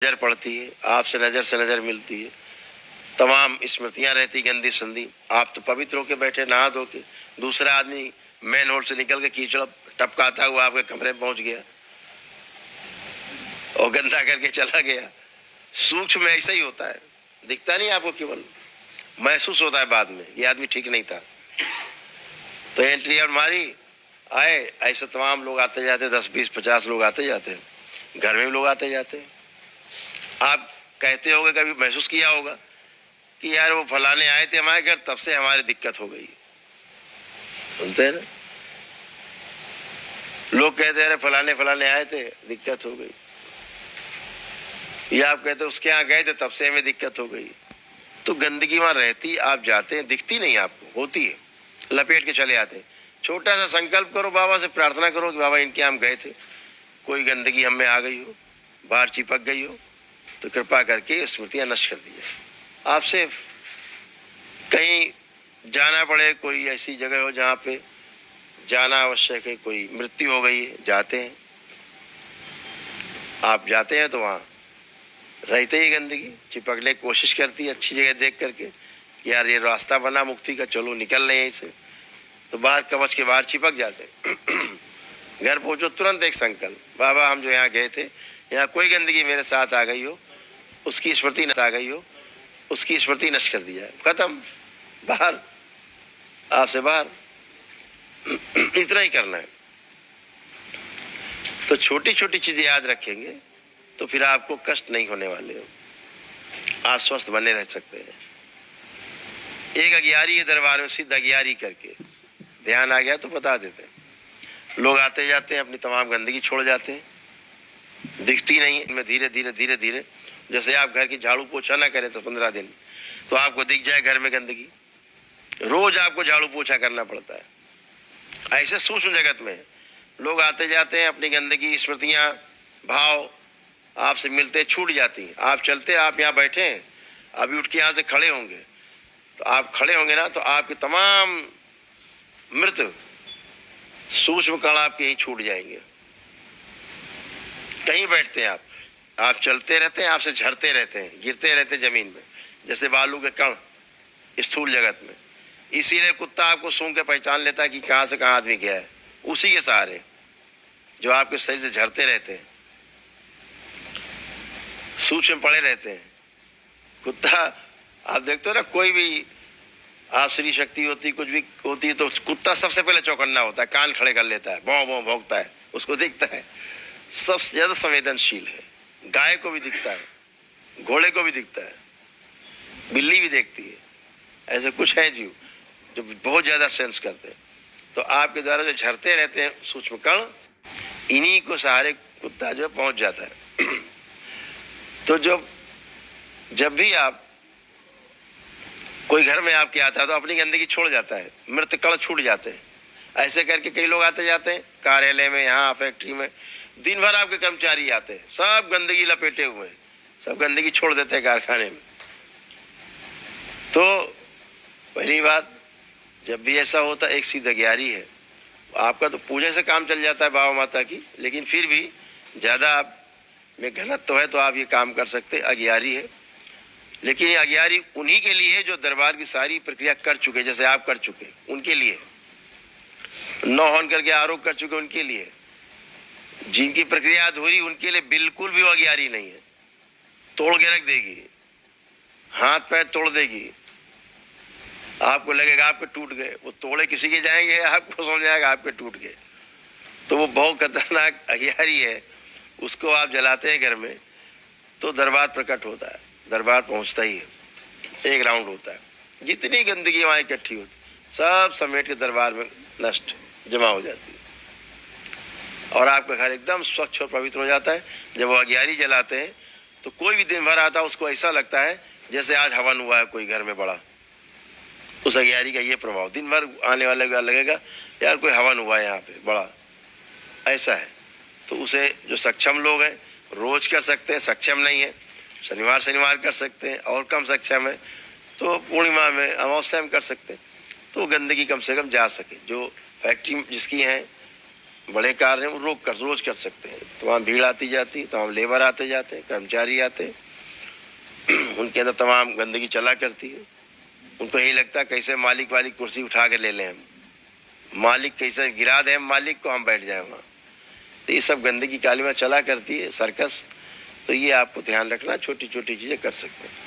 नजर पड़ती है, आपसे नजर से नजर मिलती है, तमाम स्मृतियां रहती गंदी संदी। आप तो पवित्र होके बैठे नहा धो के, दूसरा आदमी मेन होल से निकल के कीचड़ टपकाता हुआ आपके कमरे में पहुंच गया और गंदा करके चला गया। सूक्ष्म में ऐसा ही होता है, दिखता नहीं आपको, केवल महसूस होता है बाद में ये आदमी ठीक नहीं था। तो एंट्री और मारी आए, ऐसे तमाम लोग आते जाते, 10 20 50 लोग आते जाते हैं, घर में भी लोग आते जाते हैं। आप कहते होगे, कभी महसूस किया होगा कि यार वो फलाने आए थे हमारे घर, तब से हमारी दिक्कत हो गई। सुनते हैं ना, लोग कहते हैं फलाने फलाने आए थे दिक्कत हो गई, या आप कहते उसके यहाँ गए थे तब से हमें दिक्कत हो गई। तो गंदगी वहां रहती, आप जाते हैं, दिखती नहीं आपको, होती है, लपेट के चले आते हैं। छोटा सा संकल्प करो, बाबा से प्रार्थना करो कि बाबा इनके हम गए थे, कोई गंदगी हम में आ गई हो, बाहर चिपक गई हो, तो कृपा करके स्मृतियां नष्ट कर दी जाए। आपसे कहीं जाना पड़े, कोई ऐसी जगह हो जहाँ पे जाना आवश्यक है, कोई मृत्यु हो गई है, जाते हैं, आप जाते हैं तो वहाँ रहते ही गंदगी चिपकने की कोशिश करती है, अच्छी जगह देख करके कि यार ये रास्ता बना मुक्ति का, चलो निकल रहे हैं यहीं से, तो बाहर कवच के बाहर चिपक जाते घर पहुंचो तुरंत एक संकल्प, बाबा हम जो यहाँ गए थे, यहाँ कोई गंदगी मेरे साथ आ गई हो, उसकी स्मृति न आ गई हो, उसकी स्मृति नष्ट कर दी जाए, खत्म, बाहर, आपसे बाहर। इतना ही करना है। तो छोटी छोटी चीजें याद रखेंगे तो फिर आपको कष्ट नहीं होने वाले हो, आप स्वस्थ बने रह सकते हैं। एक अगियारी है दरबार में, सिद्ध अगियारी करके, ध्यान आ गया तो बता देते हैं। लोग आते जाते हैं, अपनी तमाम गंदगी छोड़ जाते हैं, दिखती नहीं है, धीरे धीरे धीरे धीरे, जैसे आप घर की झाड़ू पोछा ना करें तो 15 दिन तो आपको दिख जाए घर में गंदगी, रोज आपको झाड़ू पोछा करना पड़ता है। ऐसे सूक्ष्म जगत में लोग आते जाते हैं, अपनी गंदगी, स्मृतियां, भाव आपसे मिलते छूट जाती हैं। आप चलते, आप यहाँ बैठे हैं, अभी उठ के यहाँ से खड़े होंगे, तो आप खड़े होंगे ना, तो आपके तमाम मृत सूक्ष्म कण आपके यहीं छूट जाएंगे। कहीं बैठते हैं आप चलते रहते हैं, आपसे झड़ते रहते हैं, गिरते रहते हैं जमीन में, जैसे बालू के कण स्थूल जगत में। इसीलिए कुत्ता आपको सूंघ के पहचान लेता है कि कहाँ से कहाँ आदमी गया है, उसी के सहारे जो आपके शरीर से झड़ते रहते हैं, सूक्ष्म पड़े रहते हैं। कुत्ता आप देखते हो ना, कोई भी आसुरी शक्ति होती, कुछ भी होती है, तो कुत्ता सबसे पहले चौकन्ना होता है, कान खड़े कर लेता है, भौं भौं भौंकता है, उसको दिखता है, सबसे ज्यादा संवेदनशील है। गाय को भी दिखता है, घोड़े को भी दिखता है, बिल्ली भी देखती है। ऐसे कुछ है जीव जो बहुत ज्यादा सेंस करते हैं। तो आपके द्वारा जो झरते रहते हैं सूक्ष्म कण, इन्हीं को सहारे कुत्ता जो पहुंच जाता है। तो जब भी आप कोई घर में आपके आता है तो अपनी गंदगी छोड़ जाता है, मृत कण छूट जाते हैं। ऐसे करके कई लोग आते जाते हैं, कार्यालय में, यहाँ फैक्ट्री में, दिन भर आपके कर्मचारी आते हैं, सब गंदगी लपेटे हुए हैं, सब गंदगी छोड़ देते हैं कारखाने में। तो पहली बात, जब भी ऐसा होता, एक सीध अगियारी है, आपका तो पूजा से काम चल जाता है बाबा माता की, लेकिन फिर भी ज़्यादा आप में घनत्व है तो आप ये काम कर सकते, अगियारी है। लेकिन ये अगियारी उन्हीं के लिए है जो दरबार की सारी प्रक्रिया कर चुके, जैसे आप कर चुके, उनके लिए, नौ हवन करके आरोप कर चुके, उनके लिए। जिनकी प्रक्रिया अधूरी, उनके लिए बिल्कुल भी वो अगियारी नहीं है, तोड़ के रख देगी, हाथ पैर तोड़ देगी, आपको लगेगा आपके टूट गए, वो तोड़े किसी के जाएंगे, आपको समझ आएगा आपके टूट गए। तो वो बहुत खतरनाक अगियारी है, उसको आप जलाते हैं घर में तो दरबार प्रकट होता है, दरबार पहुंचता ही है, एक राउंड होता है, जितनी गंदगी वहाँ इकट्ठी होती सब समेट के दरबार में नष्ट जमा हो जाती है, और आपका घर एकदम स्वच्छ और पवित्र हो जाता है। जब वो अगियारी जलाते हैं तो कोई भी दिन भर आता है, उसको ऐसा लगता है जैसे आज हवन हुआ है कोई घर में बड़ा। उस अगियारी का ये प्रभाव, दिन भर आने वाले का लगेगा यार कोई हवन हुआ है यहाँ पे बड़ा, ऐसा है। तो उसे जो सक्षम लोग हैं रोज कर सकते हैं, सक्षम नहीं है शनिवार कर सकते हैं, और कम सक्षम है तो पूर्णिमा में, अमावस्या में कर सकते हैं। तो गंदगी कम से कम जा सके। जो फैक्ट्री जिसकी हैं बड़े कार्य हैं वो रोज कर सकते हैं। तमाम भीड़ आती जाती, तमाम लेबर आते जाते, कर्मचारी आते, उनके अंदर तमाम गंदगी चला करती है। उनको यही लगता है कैसे मालिक वाली कुर्सी उठा के ले लें हम, मालिक कैसे गिरा दें मालिक को, हम बैठ जाए वहाँ। तो ये सब गंदगी काली में चला करती है सर्कस। तो ये आपको ध्यान रखना, छोटी छोटी चीज़ें कर सकते हैं।